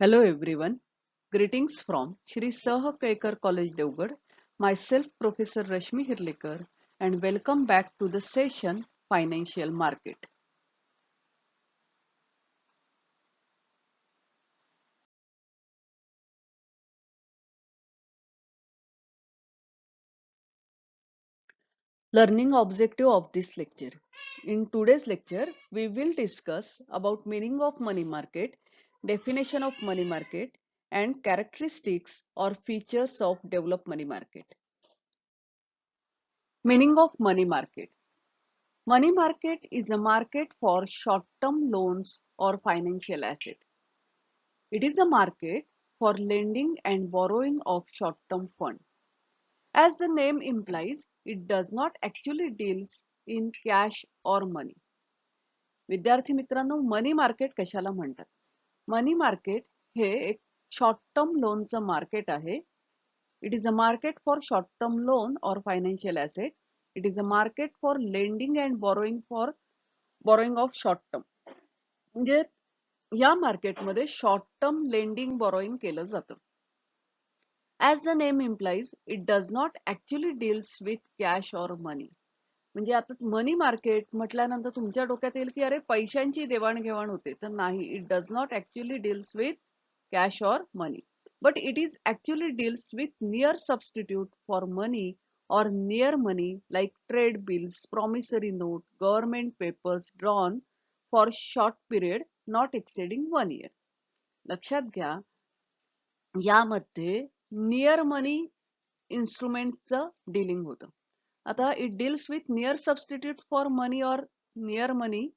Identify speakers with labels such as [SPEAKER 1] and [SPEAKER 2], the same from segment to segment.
[SPEAKER 1] Hello everyone. Greetings from Shri Saha Kaikar College Devgad. Myself Professor Rashmi Hirlikar and welcome back to the session Financial Market. Learning objective of this lecture. In today's lecture, we will discuss about meaning of money market, definition of money market and characteristics or features of developed money market. Meaning of money market. Money market is a market for short-term loans or financial asset. It is a market for lending and borrowing of short-term fund. As the name implies, it does not actually deals in cash or money. विद्यार्थी मित्रांनो, मनी market कशाला म्हणतात? Money market हे एक short term लोनचं market आहे. It is a market for short term loan or financial asset. It is a market for lending and borrowing of short term. म्हणजे या मार्केटमध्ये शॉर्ट टर्म लेंडिंग बॉरोइंग केलं जातं. As the name implies it does not actually deals with cash or money. म्हणजे आता मनी market म्हटल्यानंतर तुमच्या डोक्यात येईल की अरे पैशांची देवाणघेवाण होते, तर नाही. It does not actually deals with cash or money, but it is actually deals with near substitute for money or near money like trade bills, promissory note, government papers drawn for short period not exceeding 1 year. लक्षात घ्या, यामध्ये near मनी इन्स्ट्रुमेंटचं dealing होतं. आता it deals with near substitute for money or near मनी,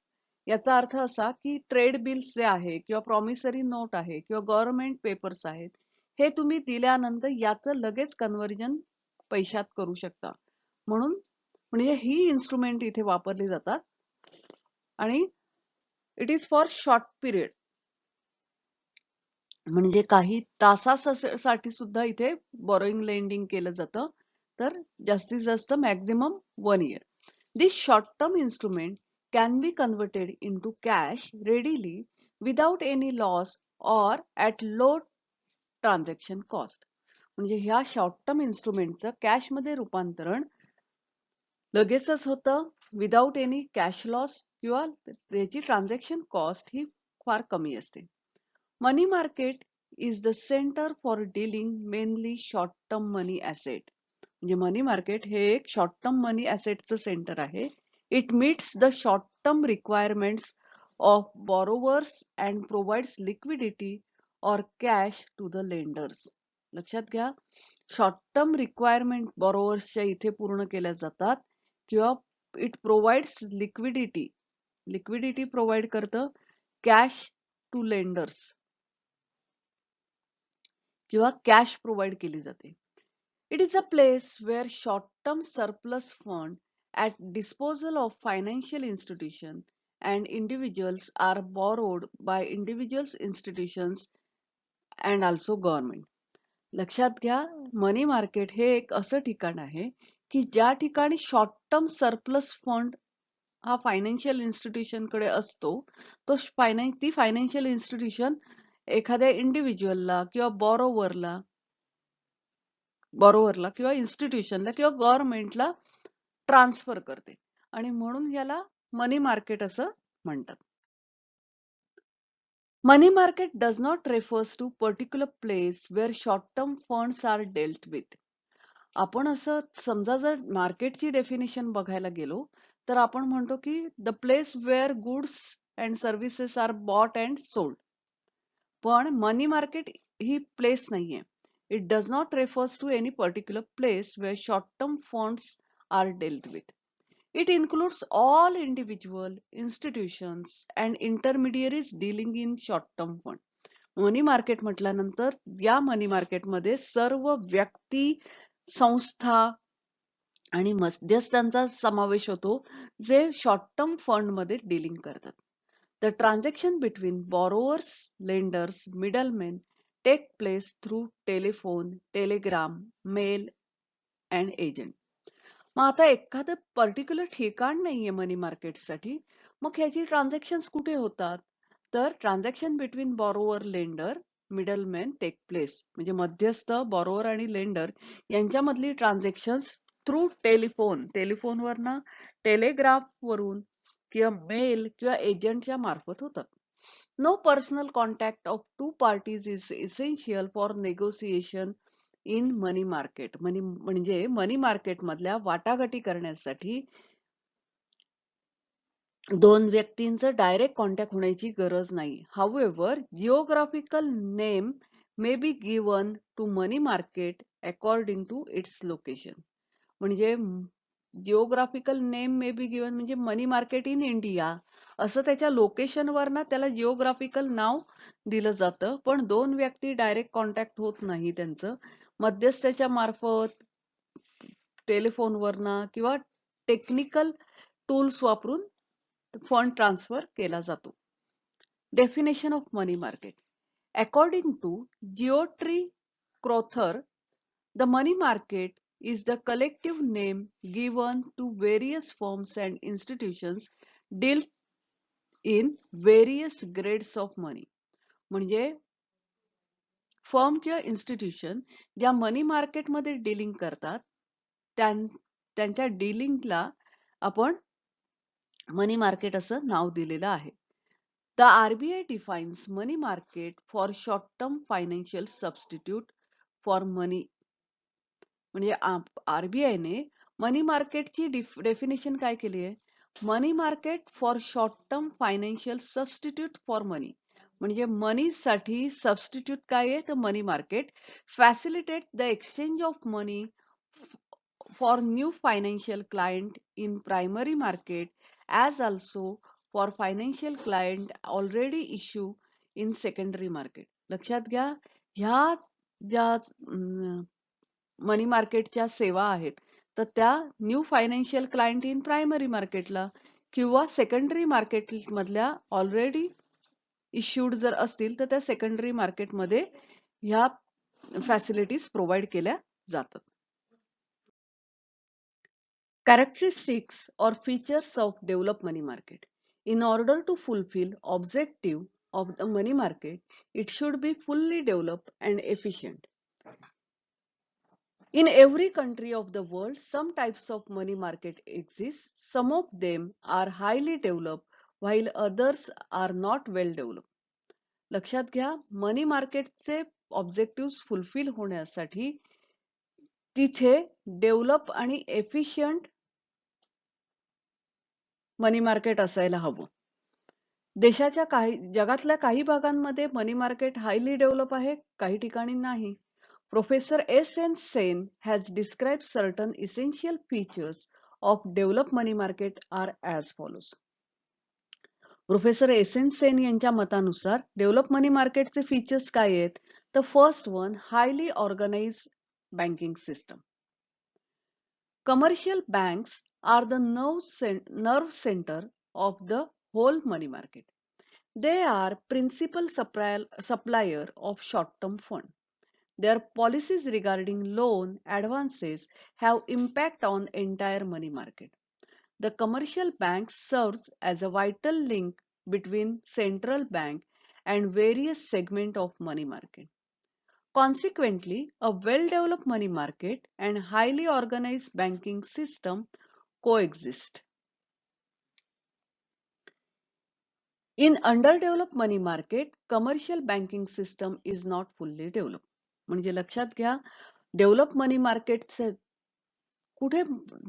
[SPEAKER 1] याचा अर्थ असा की trade bills जे आहे किंवा प्रॉमिसरी नोट आहे किंवा गव्हर्नमेंट पेपर्स आहेत, हे तुम्ही दिल्यानंतर याचं लगेच कन्व्हर्जन पैशात करू शकता. म्हणून म्हणजे ही इन्स्ट्रुमेंट इथे वापरली जातात आणि it is for short period, म्हणजे काही तासासाठी सुद्धा इथे बॉरोइंग लेंडिंग केलं जातं. तर जास्तीत जास्त maximum 1 year. This short term instrument can be converted into cash readily without any loss और ॲट लो ट्रान्झॅक्शन कॉस्ट. म्हणजे ह्या शॉर्ट टर्म इन्स्ट्रुमेंटचं कॅशमध्ये रूपांतरण लगेचच होतं विदाउट एनी कॅश लॉस, किंवा त्याची ट्रान्झॅक्शन कॉस्ट ही फार कमी असते. Money market is the centre for dealing mainly short term money asset. म्हणजे मनी मार्केट हे एक शॉर्ट टर्म मनी ॲसेटचं सेंटर आहे. It meets the short term requirements of borrowers and provides liquidity or cash to the lenders. लक्षात घ्या, short term requirement बॉरोवर्सच्या इथे पूर्ण केल्या जातात किंवा इट प्रोव्हाइड्स लिक्विडिटी प्रोव्हाइड करतं, कॅश टू लेंडर्स किंवा कॅश प्रोव्हाइड केली जाते. It is a place where short term surplus fund at disposal of financial institution and individuals are borrowed by individuals, institutions and also government. लक्षात घ्या, मनी market हे एक असं ठिकाण आहे की ज्या ठिकाणी शॉर्ट टर्म सरप्लस फंड हा फायनान्शियल इन्स्टिट्यूशनकडे असतो. ती फायनान्शियल इन्स्टिट्यूशन एखाद्या इंडिव्हिज्युअलला किंवा बॉरोवरला किंवा इन्स्टिट्यूशनला किंवा गव्हर्नमेंटला ट्रान्सफर करते आणि म्हणून याला मनी मार्केट असं म्हणतात. Money market does not refers to particular place where short term funds are dealt with. आपण असं समजा जर मार्केटची डेफिनेशन बघायला गेलो तर आपण म्हणतो की the place where goods and services are bought and sold. पण मनी मार्केट ही प्लेस नाहीये. It does not refers to any particular place where short term funds are dealt with. It includes all individual, institutions and intermediaries dealing in short term fund. Money market म्हटल्यानंतर या मनी मार्केटमध्ये सर्व व्यक्ती, संस्था आणि मध्यस्थांचा समावेश होतो जे शॉर्ट टर्म फंड मध्ये डीलिंग करतात. The transaction between borrowers, lenders, middlemen take place through telephone, telegram, mail and agent. मग आता एखादं पर्टिक्युलर ठिकाण नाहीये मनी मार्केटसाठी, मग ह्याची ट्रान्झॅक्शन कुठे होतात? तर transaction between borrower, lender middleman take place, म्हणजे मध्यस्थ बॉरोवर आणि लेंडर यांच्यामधली ट्रान्झॅक्शन्स थ्रू टेलिफोनवरनं, टेलिग्राफवरून किंवा मेल किंवा एजंटच्या मार्फत होतात. No personal contact of two parties is essential for negotiation in money market. म्हणजे मनी मार्केट मधल्या वाटाघाटी करण्यासाठी दोन व्यक्तींचं डायरेक्ट कॉन्टॅक्ट होण्याची गरज नाही. However, geographical name may be given to money market according to its location. म्हणजे geographical name may be given म्हणजे मनी मार्केट इन इंडिया असं त्याच्या लोकेशनवर ना त्याला जिओग्राफिकल नाव दिलं जातं. पण दोन व्यक्ती डायरेक्ट कॉन्टॅक्ट होत नाही त्यांचं, मध्यस्थाच्या मार्फत, टेलिफोनवरनं किंवा टेक्निकल टूल्स वापरून फंड ट्रान्सफर केला जातो. Definition of money market. According to Geoffrey Crowther, the money market is the collective name given to various firms and institutions deal in various grades of money. म्हणजे firm किंवा institution ज्या मनी मार्केटमध्ये dealing करतात त्यांच्या डीलिंगला आपण मनी market असं नाव दिलेलं आहे. The RBI defines money market for short-term financial substitute for money. म्हणजे RBI ने मनी मार्केटची डेफिनेशन काय केली आहे? Money market for short term financial substitute for money. म्हणजे मनी साठी सबस्टिट्यूट काय आहे? तर money market facilitate the exchange of money for new financial client in primary market as also for financial client already issue in secondary market. लक्षात घ्या, ह्या ज्या मनी मार्केटच्या सेवा आहेत तर त्या new financial client in primary मार्केटला किंवा सेकंडरी मार्केट मधल्या ऑलरेडी इश्यूड जर असतील तर त्या सेकंडरी मार्केटमध्ये ह्या फॅसिलिटीज प्रोव्हाइड केल्या जातात. Characteristics or features of developed money market. In order to fulfill objective of the money market, it should be fully developed and efficient. In every country of the world, some types of money market exist. Some of them are highly developed while others are not well developed. लक्षात घ्या, मनी मार्केटचे objective fulfil होण्यासाठी तिथे develop आणि efficient मनी market असायला हवं. देशाच्या जगातल्या काही भागांमध्ये मनी मार्केट हायली डेव्हलप आहे, काही ठिकाणी नाही. Professor S.N. Sen has described certain essential features of developed money market are as follows. Professor S.N. Sen यांच्या मतानुसार डेव्हलप मनी मार्केटचे फीचर्स काय आहेत? तर first one, highly organised banking system. Commercial banks are the nerve center of the whole money market. They are principal supplier of short-term fund. Their policies regarding loan advances have impact on entire money market. The commercial bank serves as a vital link between central bank and various segment of money market. Consequently, a well-developed money market and highly organized banking system coexist. In underdeveloped money market, commercial banking system is not fully developed. म्हणजे लक्षात घ्या, develop money market कुठे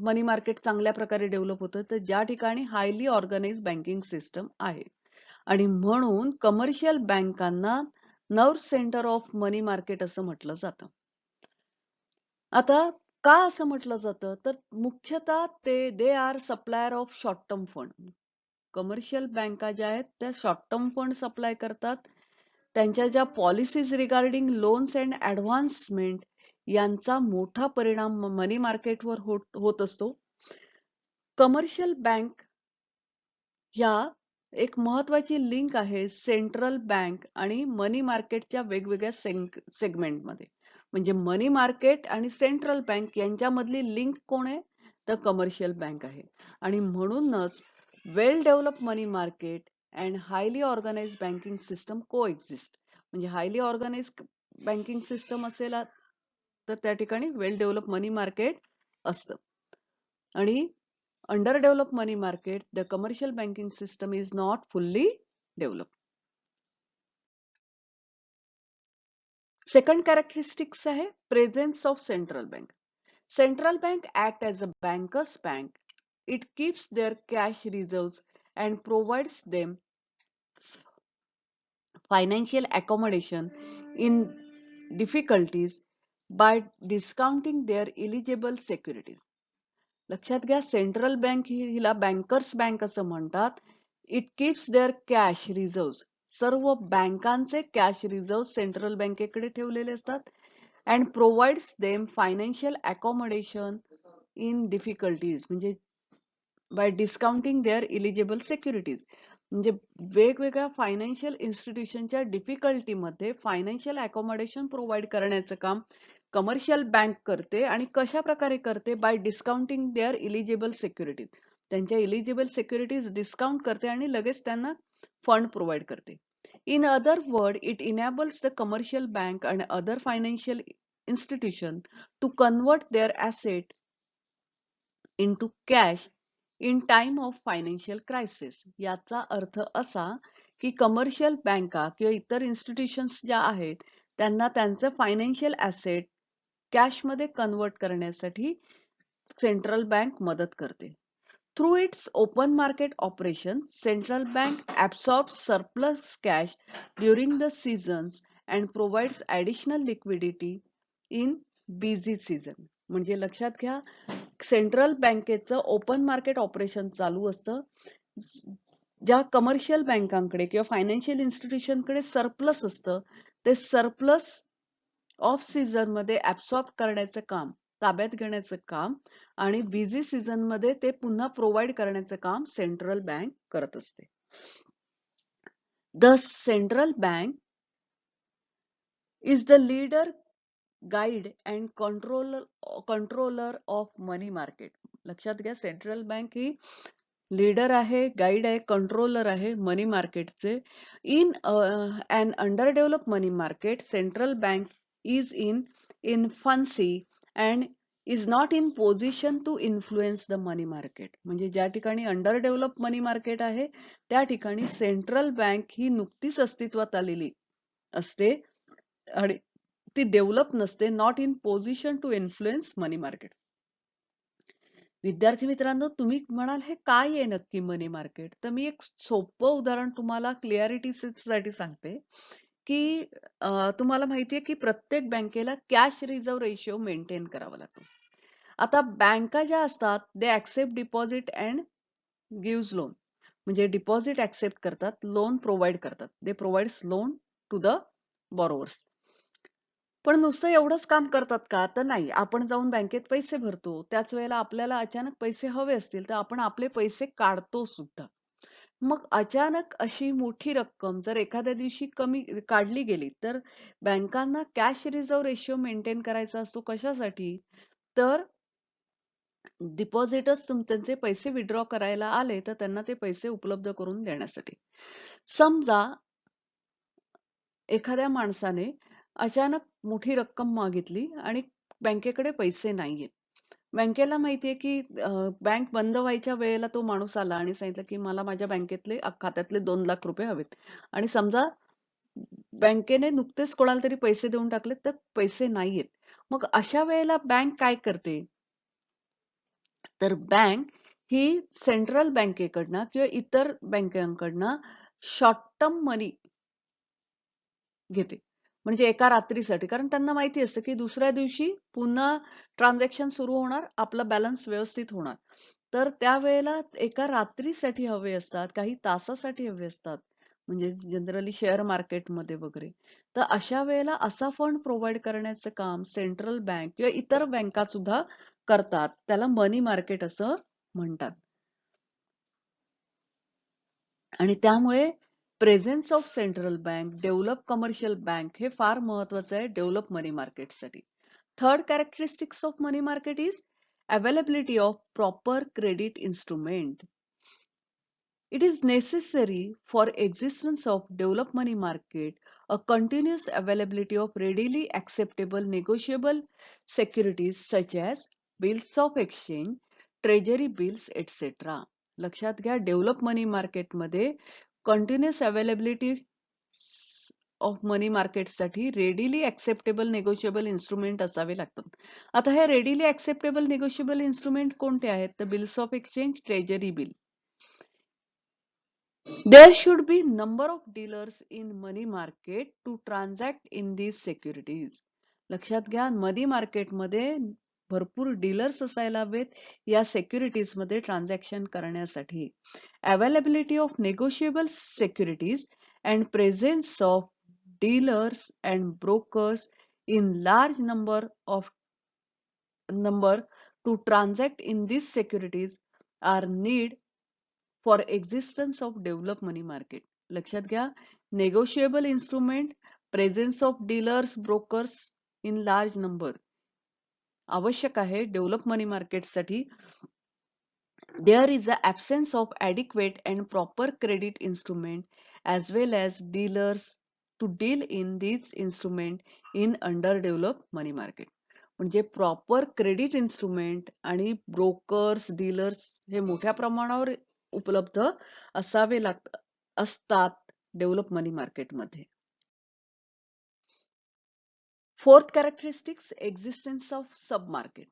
[SPEAKER 1] मनी market चांगल्या प्रकारे develop होतं तर ज्या ठिकाणी हायली ऑर्गनाइज्ड बँकिंग सिस्टम आहे. आणि म्हणून कमर्शियल बँकांना nerve centre of money market असं म्हटलं जातं. आता का असं म्हटलं जातं तर मुख्यतः they are supplier of short term fund. Commercial बँका ज्या आहेत त्या शॉर्ट टर्म फंड सप्लाय करतात. त्यांच्या ज्या policies regarding loans and advancement यांचा मोठा परिणाम मनी मार्केटवर होत असतो. कमर्शियल बँक ह्या एक महत्वाची लिंक आहे सेंट्रल बँक आणि मनी मार्केटच्या वेगवेगळ्या सेगमेंटमध्ये. म्हणजे मनी मार्केट आणि सेंट्रल बँक यांच्यामधली लिंक कोण आहे तर कमर्शियल बँक आहे. आणि म्हणूनच well develop money market and highly organised banking system coexist. म्हणजे हायली ऑर्गनाइज बँकिंग सिस्टम असेल तर त्या ठिकाणी वेल डेव्हलप मनी मार्केट असतं. आणि under develop money market the commercial banking system is not fully develop. Second characteristics आहे presence of central bank. Central bank act as a banker's bank. It keeps their cash reserves and provides them financial accommodation in difficulties by discounting their eligible securities. लक्षात घ्या central bank हिला bankers bank असं म्हणतात. It keeps their cash reserve. सर्व बँकांचे cash reserve central बँकेकडे ठेवलेले असतात. And provides them financial accommodation in difficulties, म्हणजे by discounting their eligible securities, म्हणजे वेगवेगळ्या फायनान्शियल इन्स्टिट्यूशनच्या डिफिकल्टीमध्ये फायनान्शियल अकोमोडेशन प्रोव्हाइड करण्याचं काम कमर्शियल बँक करते. आणि कशा प्रकारे करते? By discounting their eligible securities. त्यांच्या इलिजिबल सिक्युरिटीज डिस्काउंट करते आणि लगेच त्यांना फंड प्रोव्हाइड करते. In other word, it enables the commercial bank and other financial institution to convert their asset into cash in time of financial crisis. याचा अर्थ असा की कमर्शियल बँका किंवा इतर इन्स्टिट्यूशन्स ज्या आहेत त्यांना त्यांचे फायनान्शियल ॲसेट कॅशमध्ये कन्वर्ट करण्यासाठी सेंट्रल बँक मदत करते. Through its open market operation, central bank absorbs surplus cash during the seasons and provides additional liquidity in busy season. म्हणजे लक्षात घ्या सेंट्रल बँकेचं ओपन मार्केट ऑपरेशन चालू असतं. ज्या कमर्शियल बँकांकडे किंवा फायनान्शियल इन्स्टिट्यूशनकडे सरप्लस असतं ते सरप्लस ऑफ सीझन मध्ये ऍब्सॉर्ब करण्याचं काम, ताब्यात घेण्याचं काम आणि बिझी सीझन मध्ये ते पुन्हा प्रोव्हाइड करण्याचं काम सेंट्रल बँक करत असते. The central bank is the leader, guide and controller of money market. लक्षात घ्या सेंट्रल बँक ही लीडर आहे, गाईड आहे, कंट्रोलर आहे मनी मार्केटचे. In and under develop money market central bank is in infancy and is not in position to influence the money market. म्हणजे ज्या ठिकाणी अंडर डेव्हलप मनी मार्केट आहे त्या ठिकाणी सेंट्रल बँक ही नुकतीच अस्तित्वात आलेली असते आणि ती डेव्हलप नसते, not in position to influence money market. विद्यार्थी मित्रांनो, तुम्ही म्हणाल हे काय आहे नक्की मनी मार्केट? तर मी एक सोपं उदाहरण तुम्हाला क्लिअरिटीसाठी सांगते की तुम्हाला माहितीये की प्रत्येक बँकेला कॅश रिझर्व्ह रेशिओ मेंटेन करावा लागतो. आता बँका ज्या असतात they accept deposit and gives loan, म्हणजे डिपॉझिट ऍक्सेप्ट करतात, लोन प्रोव्हाइड करतात. They provides loan to the borrowers. पण नुसतं एवढंच काम करतात का? तर नाही. आपण जाऊन बँकेत पैसे भरतो, त्याच वेळेला आपल्याला अचानक पैसे हवे असतील तर आपण आपले पैसे काढतो सुद्धा. मग अचानक अशी मोठी रक्कम जर एखाद्या दिवशी कमी काढली गेली तर बँकांना कॅश रिझर्व्ह रेशिओ मेंटेन करायचा असतो. कशासाठी? तर डिपॉझिटर्स त्यांचे पैसे विड्रॉ करायला आले तर त्यांना ते पैसे उपलब्ध करून देण्यासाठी. समजा एखाद्या माणसाने अचानक मोठी रक्कम मागितली आणि बँकेकडे पैसे नाहीयेत. बँकेला माहितीये की बँक बंद व्हायच्या वेळेला तो माणूस आला आणि सांगितलं की मला माझ्या बँकेतले खात्यातले 2 लाख रुपये हवेत. आणि समजा बँकेने नुकतेच कोणाला तरी पैसे देऊन टाकले तर पैसे नाहीयेत. मग अशा वेळेला बँक काय करते? तर बँक ही सेंट्रल बँकेकडनं किंवा इतर बँकांकडनं शॉर्ट टर्म मनी घेते. म्हणजे एका रात्रीसाठी. कारण त्यांना माहिती असतं की दुसऱ्या दिवशी पुन्हा ट्रान्झॅक्शन सुरू होणार, आपला बॅलन्स व्यवस्थित होणार. तर त्यावेळेला एका रात्रीसाठी हवे असतात, काही तासासाठी हवे असतात. म्हणजे जनरली शेअर मार्केटमध्ये वगैरे. तर अशा वेळेला असा फंड प्रोव्हाइड करण्याचं काम सेंट्रल बँक किंवा इतर बँका सुद्धा करतात. त्याला मनी मार्केट असं म्हणतात. आणि त्यामुळे presence of central bank, develop commercial bank हे फार महत्वाचं आहे डेव्हलप मनी मार्केटसाठी. Third characteristics of money market is availability of proper credit instrument. It is necessary for existence of developed money market a continuous availability of readily acceptable negotiable securities such as bills of exchange, treasury bills, etc. लक्षात घ्या, develop money मार्केटमध्ये continuous availability of money मार्केटसाठी readily acceptable negotiable instrument असावे लागतात. आता हे readily acceptable negotiable instrument कोणते आहेत? तर bills of exchange, treasury bill. There should be number of dealers in money market to transact in these securities. लक्षात घ्या, मनी मार्केटमध्ये भरपूर डीलर्स असायला हवेत या सेक्युरिटीज मध्ये ट्रान्झॅक्शन करण्यासाठी. Availability of negotiable securities and presence of dealers and brokers in large number to transact in these securities are need for existence of developed money market. लक्षात घ्या, negotiable instrument, presence of dealers, brokers in large number आवश्यक आहे develop money market साठी. There is a absence of adequate and proper credit instrument as well as dealers to deal in these instrument in underdeveloped money market. म्हणजे proper credit instrument आणि brokers, dealers हे मोठ्या प्रमाणावर उपलब्ध असावे असतात develop money मार्केटमध्ये. Fourth characteristics, existence of submarket.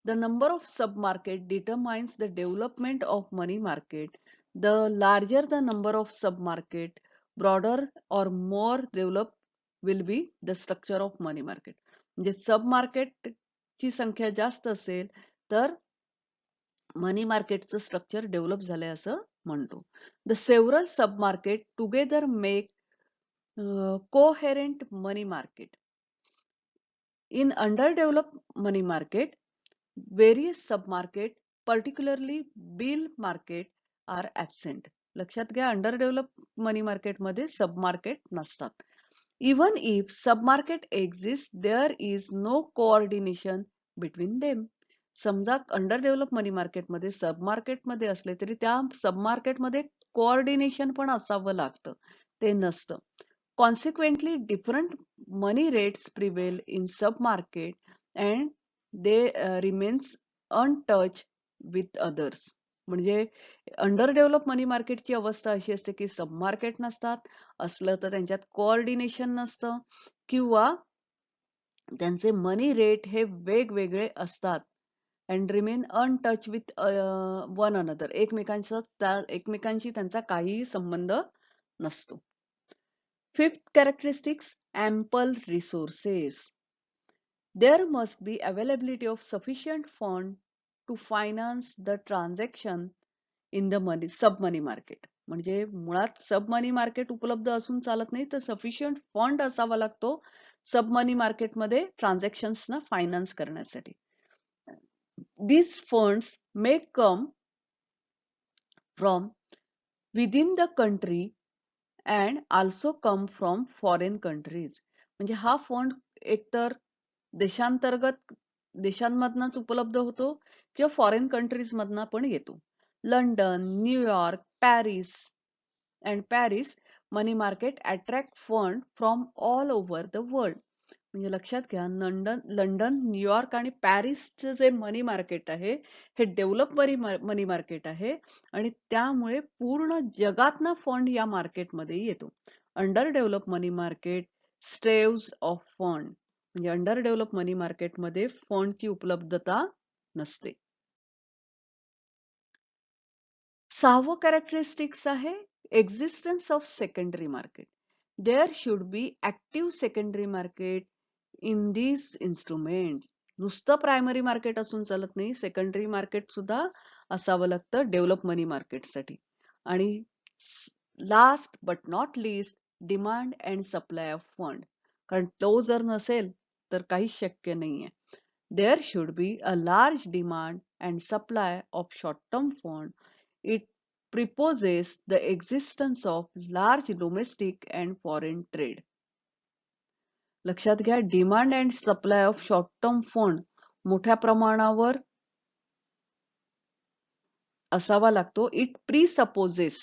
[SPEAKER 1] The number of submarket determines the development of money market. The larger the number of submarket, broader or more developed will be the structure of money market. म्हणजे सबमार्केट ची संख्या जास्त असेल तर मनी मार्केटचं structure develop झालंय असं म्हणतो. The several submarket together make coherent money market. In underdeveloped money market, various submarket, particularly bill market, are absent. लक्षात घ्या, underdeveloped money market मध्ये सबमार्केट नसतात. Even if submarket exists, there is no coordination between them. समजा underdevelop मनी मार्केटमध्ये सबमार्केटमध्ये असले तरी त्या सबमार्केटमध्ये coordination पण असावं लागतं, ते नसतं. Consequently, different money rates prevail in submarket and they remains untouched with others. म्हणजे अंडरडेव्हलप मनी मार्केटची अवस्था अशी असते की सबमार्केट नसतात, असलं तर त्यांच्यात कोऑर्डिनेशन नसतं किंवा त्यांचे मनी रेट हे वेगवेगळे असतात and remain untouch with one another. एकमेकांशी त्यांचा काहीही संबंध नसतो. Fifth characteristics, ample resources. There must be availability of sufficient fund to finance the transaction in the sub money market. म्हणजे मुळात सब मनी मार्केट उपलब्ध असून चालत नाही, तर सफिशियंट फंड असावा लागतो सब मनी मार्केटमध्ये ट्रान्झॅक्शन्सना फायनान्स करण्यासाठी. These funds may come from within the country and also come from foreign countries. म्हणजे हा फंड एकतर देशांमधनच उपलब्ध होतो किंवा फॉरेन कंट्रीज मधनं पण येतो. London, New York, Paris money market attract fund from all over the world. म्हणजे लक्षात घ्या, लंडन, न्यूयॉर्क आणि पॅरिसचं जे मनी मार्केट आहे हे डेव्हलप मनी मार्केट आहे आणि त्यामुळे पूर्ण जगातनं फंड या मार्केटमध्ये येतो. Under develop money market starves of fund. म्हणजे अंडर डेव्हलप मनी मार्केटमध्ये फंडची उपलब्धता नसते. सहावं कॅरेक्टरिस्टिक्स आहे existence of secondary market. There should be active secondary market in this instrument. नुसतं प्रायमरी मार्केट असून चालत नाही, सेकंडरी मार्केट सुद्धा असावं लागतं डेव्हलप मनी मार्केटसाठी. आणि last but not list, demand and supply of fund. कारण तो जर नसेल तर काहीच शक्य नाहीये. There should be a large demand and supply of short-term fund. It presupposes the existence of large domestic and foreign trade. लक्षात घ्या, demand and supply of short term fund मोठ्या प्रमाणावर असावा लागतो. It presupposes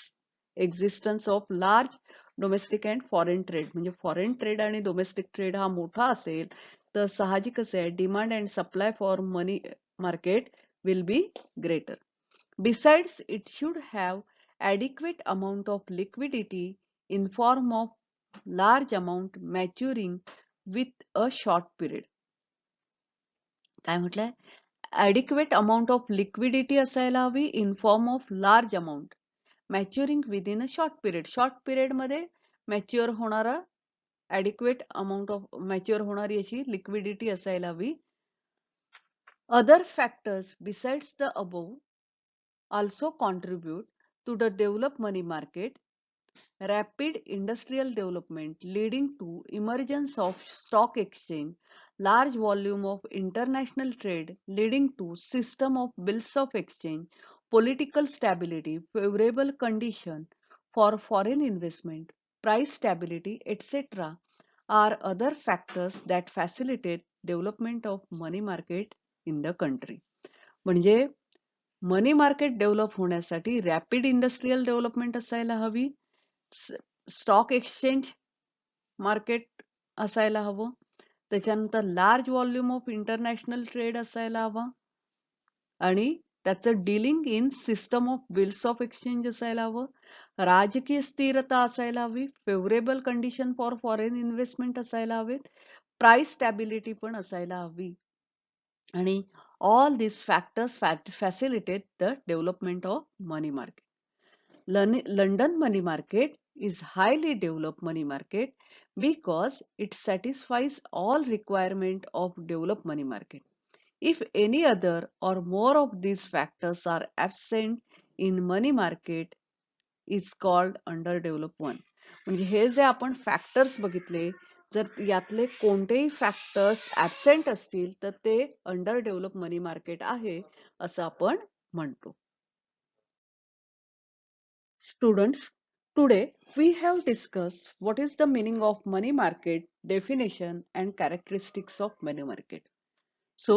[SPEAKER 1] existence of large domestic and foreign trade, म्हणजे foreign trade आणि domestic trade हा मोठा असेल तर साहजिकच आहे demand and supply for money market will be greater. Besides, it should have adequate amount of liquidity in form of large amount maturing with a short period. काय म्हटलंय? Adequate amount of liquidity असायला हवी in form of large amount maturing within a short period. Short period मध्ये mature होणारा adequate amount of mature होणारी अशी liquidity असायला हवी. Other factors besides the above also contribute to the developed money market. Rapid industrial development leading to emergence of stock exchange, large volume of international trade leading to system of bills of exchange, political stability, favorable condition for foreign investment, price stability, etc. are other factors that facilitate development of money market in the country. म्हणजे money market develop होण्यासाठी rapid industrial development असायला हवी, stock exchange market असायला हवं, त्याच्यानंतर large volume of international trade असायला हवा आणि त्याचं dealing in system of bills of exchange असायला हवं, राजकीय स्थिरता असायला हवी, favourable condition for foreign investment असायला हवेत, प्राइस स्टॅबिलिटी पण असायला हवी आणि all these factors facilitate the development of money market. London money market is highly developed money market because it satisfies all requirement of developed money market. If any other or more of these factors are absent in money market is called underdeveloped one. म्हणजे हे जे आपण factors बघितले, जर यातले कोणतेही factors absent असतील तर ते अंडर डेव्हलप मनी मार्केट आहे असं आपण म्हणतो. Students, today we have discussed what is the meaning of money market, definition and characteristics of money market. So,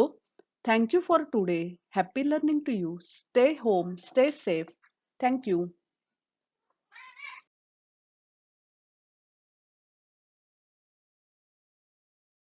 [SPEAKER 1] thank you for today. Happy learning to you. Stay home, stay safe. Thank you.